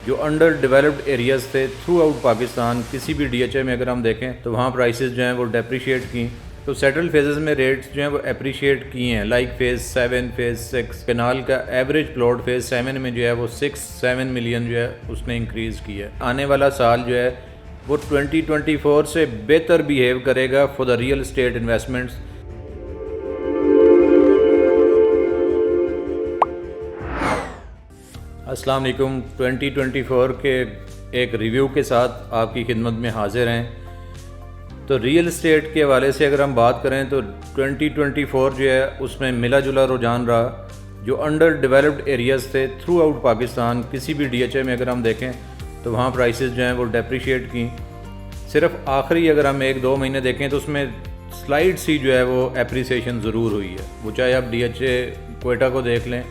जो under developed areas थे through out Pakistan, किसी भी DHA में अगर हम देखें तो वहाँ प्राइसेस जो हैं वो डेप्रिशिएट की। तो सेटल्ड फेजेस में रेट्स जो हैं वो अप्रिशिएट किए हैं, लाइक फेज़ 7, फेज़ 6। कनाल का एवरेज प्लॉट फेज़ 7 में जो है वो 6-7 मिलियन जो है उसने इंक्रीज़ किया है। आने वाला साल जो है वो 2024 से बेहतर बिहेव करेगा for the real estate investments. अस्सलाम वालेकुम। 2024 के एक रिव्यू के साथ आपकी खिदमत में हाजिर हैं। तो रियल एस्टेट के हवाले से अगर हम बात करें तो 2024 जो है उसमें मिला जुला रुझान रहा। जो अंडर डेवलप्ड एरियाज़ थे थ्रू आउट पाकिस्तान, किसी भी DHA में अगर हम देखें तो वहाँ प्राइसेस जो हैं वो डेप्रिशिएट की। सिर्फ आखिरी अगर हम 1-2 महीने देखें तो उसमें स्लाइड सी जो है वो एप्रिसिएशन ज़रूर हुई है। वो चाहे आप DHA क्वेटा को देख लें,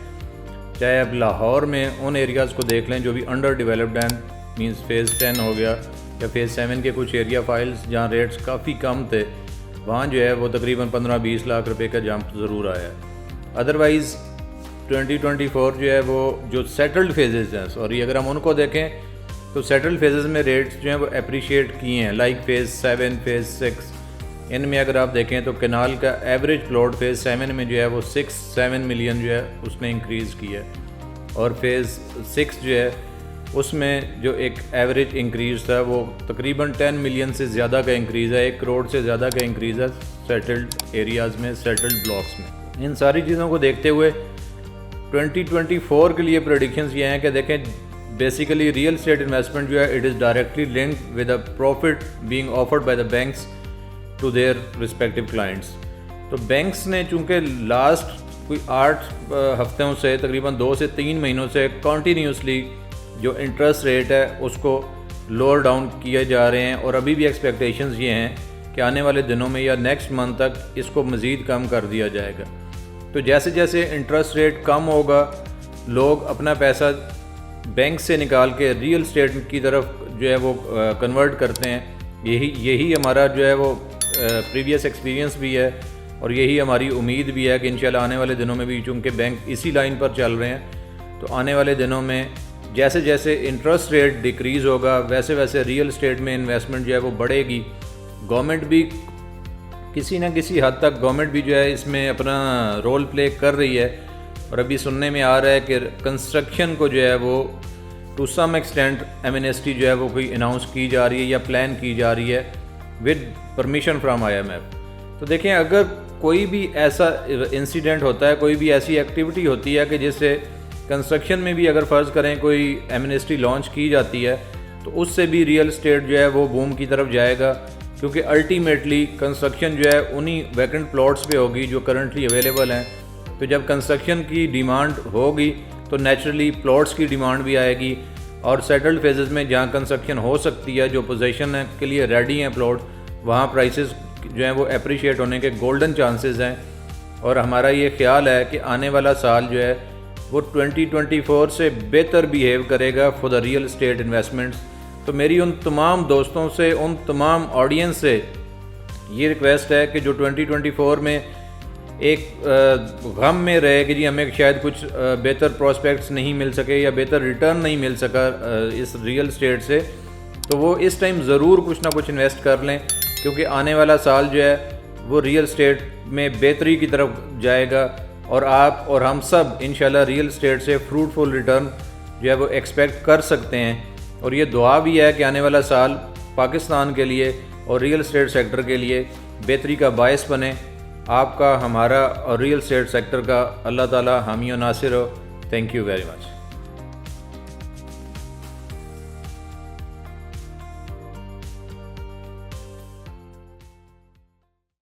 चाहे आप लाहौर में उन एरियाज़ को देख लें जो भी अंडर डेवलप्ड हैं, मींस फेज़ 10 हो गया या फेज़ 7 के कुछ एरिया फाइल्स जहाँ रेट्स काफ़ी कम थे, वहाँ जो है वो तकरीबन 15-20 लाख रुपए का जंप ज़रूर आया है। अदरवाइज़ 2024 जो है वो जो सेटल्ड फेजेज़ हैं, सॉरी, अगर हम उनको देखें तो सेटल्ड फेजेज़ में रेट्स जो हैं वो अप्रिशिएट किए हैं, लाइक फेज़ 7, फेज़ 6। इनमें अगर आप देखें तो कनाल का एवरेज प्लॉट फेज़ 7 में जो है वो 6-7 मिलियन जो है उसने इंक्रीज़ किया है। और फेज़ 6 जो है उसमें जो एक एवरेज इंक्रीज़ था वो तकरीबन 10 मिलियन से ज़्यादा का इंक्रीज़ है, 1 करोड़ से ज़्यादा का इंक्रीज़ है सेटल्ड एरियाज़ में, सेटल्ड ब्लॉक्स में। इन सारी चीज़ों को देखते हुए 2024 के लिए प्रेडिक्शंस ये हैं कि देखें, बेसिकली रियल एस्टेट इन्वेस्टमेंट जो है it is directly linked with a profit being offered by the banks to their respective clients. तो बैंक्स ने चूँकि लास्ट कोई 8 हफ्तों से तकरीबन 2 से 3 महीनों से कॉन्टीन्यूसली जो इंटरेस्ट रेट है उसको लोअर डाउन किए जा रहे हैं, और अभी भी एक्सपेक्टेशंस ये हैं कि आने वाले दिनों में या नेक्स्ट मंथ तक इसको मज़ीद कम कर दिया जाएगा। तो जैसे जैसे इंटरेस्ट रेट कम होगा, लोग अपना पैसा बैंक से निकाल के रियल एस्टेट की तरफ जो है वो कन्वर्ट करते हैं। यही हमारा जो है वो प्रीवियस एक्सपीरियंस भी है, और यही हमारी उम्मीद भी है कि इंशाल्लाह आने वाले दिनों में भी, चूँकि बैंक इसी लाइन पर चल रहे हैं, तो आने वाले दिनों में जैसे जैसे इंटरेस्ट रेट डिक्रीज़ होगा वैसे वैसे रियल एस्टेट में इन्वेस्टमेंट जो है वो बढ़ेगी। गवर्नमेंट भी किसी न किसी हद तक गवर्नमेंट भी जो है इसमें अपना रोल प्ले कर रही है, और अभी सुनने में आ रहा है कि कंस्ट्रक्शन को जो है वो टू सम एक्सटेंट एमनेस्टी जो है वो कोई अनाउंस की जा रही है या प्लान की जा रही है विद परमिशन फ्राम IMF। तो देखें, अगर कोई भी ऐसा इंसिडेंट होता है, कोई भी ऐसी एक्टिविटी होती है कि जिससे कंस्ट्रक्शन में भी अगर फ़र्ज़ करें कोई एमनेस्टी लॉन्च की जाती है, तो उससे भी रियल एस्टेट जो है वो बूम की तरफ जाएगा, क्योंकि अल्टीमेटली कंस्ट्रक्शन जो है उन्हीं वैकेंट प्लॉट्स पे होगी जो करंटली अवेलेबल हैं। तो जब कंस्ट्रक्शन की डिमांड होगी तो नेचुरली प्लॉट्स की डिमांड भी आएगी, और सेटल्ड फेजेस में जहाँ कंस्ट्रक्शन हो सकती है, जो पोजीशन के लिए रेडी हैं प्लॉट, वहाँ प्राइसेस जो हैं वो अप्रिशिएट होने के गोल्डन चांसेस हैं। और हमारा ये ख्याल है कि आने वाला साल जो है वो 2024 से बेहतर बिहेव करेगा for the real estate investments. तो मेरी उन तमाम दोस्तों से, उन तमाम ऑडियंस से ये रिक्वेस्ट है कि जो 2024 में एक गम में रहे कि जी हमें शायद कुछ बेहतर प्रोस्पेक्ट्स नहीं मिल सके या बेहतर रिटर्न नहीं मिल सका इस रियल एस्टेट से, तो वो इस टाइम ज़रूर कुछ ना कुछ इन्वेस्ट कर लें, क्योंकि आने वाला साल जो है वो रियल एस्टेट में बेहतरी की तरफ जाएगा, और आप और हम सब इंशाल्लाह रियल एस्टेट से फ्रूटफुल रिटर्न जो है वो एक्सपेक्ट कर सकते हैं। और ये दुआ भी है कि आने वाला साल पाकिस्तान के लिए और रियल एस्टेट सेक्टर के लिए बेहतरी का बायस बने। आपका, हमारा और रियल एस्टेट सेक्टर का अल्लाह ताला हामी और नासिर हो। Thank you very much.